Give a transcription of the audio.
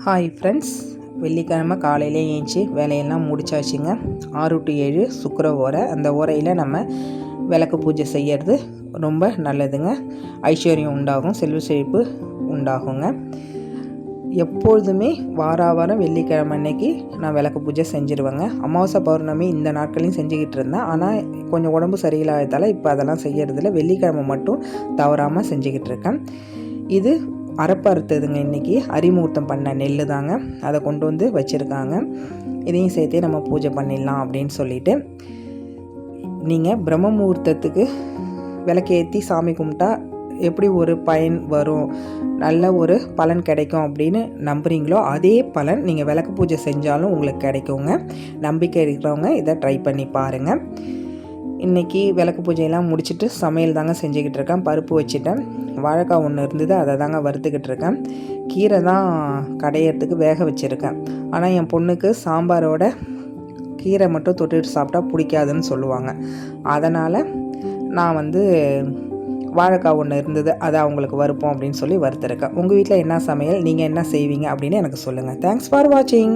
Hi friends, வெள்ளிக்கிழமை காலையிலே ஏஞ்சி வேலையெல்லாம் முடிச்சாச்சுங்க. 6 to 7 சுக்கிர ஓரை. அந்த ஓரையில் நம்ம விளக்கு பூஜை செய்கிறது ரொம்ப நல்லதுங்க. ஐஸ்வர்யம் உண்டாகும், செல்வ செழிப்பு உண்டாகுங்க. எப்பொழுதுமே வாரம் வெள்ளிக்கிழமை அன்னைக்கு நான் விளக்கு பூஜை செஞ்சுருவேங்க. அமாவாசை பௌர்ணமி இந்த நாட்களையும் செஞ்சுக்கிட்டு இருந்தேன். ஆனால் கொஞ்சம் உடம்பு சரியில்லாததால் இப்போ அதெல்லாம் செய்யறதில்ல. வெள்ளிக்கிழமை மட்டும் தவறாமல் செஞ்சுக்கிட்டு இருக்கேன். இது அரப்பு அறுத்ததுங்க. இன்றைக்கி அரிமுகூர்த்தம் பண்ண நெல் தாங்க, அதை கொண்டு வந்து வச்சுருக்காங்க. இதையும் சேர்த்தே நம்ம பூஜை பண்ணிடலாம் அப்படின்னு சொல்லிட்டு, நீங்கள் பிரம்ம முகூர்த்தத்துக்கு விளக்கேற்றி சாமி கும்பிட்டா எப்படி ஒரு பயன் வரும், நல்ல ஒரு பலன் கிடைக்கும் அப்படின்னு நம்புகிறீங்களோ அதே பலன் நீங்கள் விளக்கு பூஜை செஞ்சாலும் உங்களுக்கு கிடைக்குங்க. நம்பிக்கை இருக்கிறவங்க இதை ட்ரை பண்ணி பாருங்கள். இன்றைக்கி விளக்கு பூஜையெல்லாம் முடிச்சுட்டு சமையல் தாங்க செஞ்சுக்கிட்டு இருக்கேன். பருப்பு வச்சுட்டேன், வாழைக்காய் ஒன்று இருந்தது, அதை தாங்க வறுத்துக்கிட்டு இருக்கேன். கீரை தான் கடையிறதுக்கு வேக வச்சுருக்கேன். ஆனால் என் பொண்ணுக்கு சாம்பாரோட கீரை மட்டும் தொட்டுட்டு சாப்பிட்டா பிடிக்காதுன்னு சொல்லுவாங்க. அதனால் நான் வாழைக்காய் ஒன்று இருந்தது, அதை அவங்களுக்கு வறுப்போம் அப்படின்னு சொல்லி வறுத்துருக்கேன். உங்கள் வீட்டில் என்ன சமையல், நீங்கள் என்ன செய்வீங்க அப்படின்னு எனக்கு சொல்லுங்கள். தேங்க்ஸ் ஃபார் வாட்சிங்.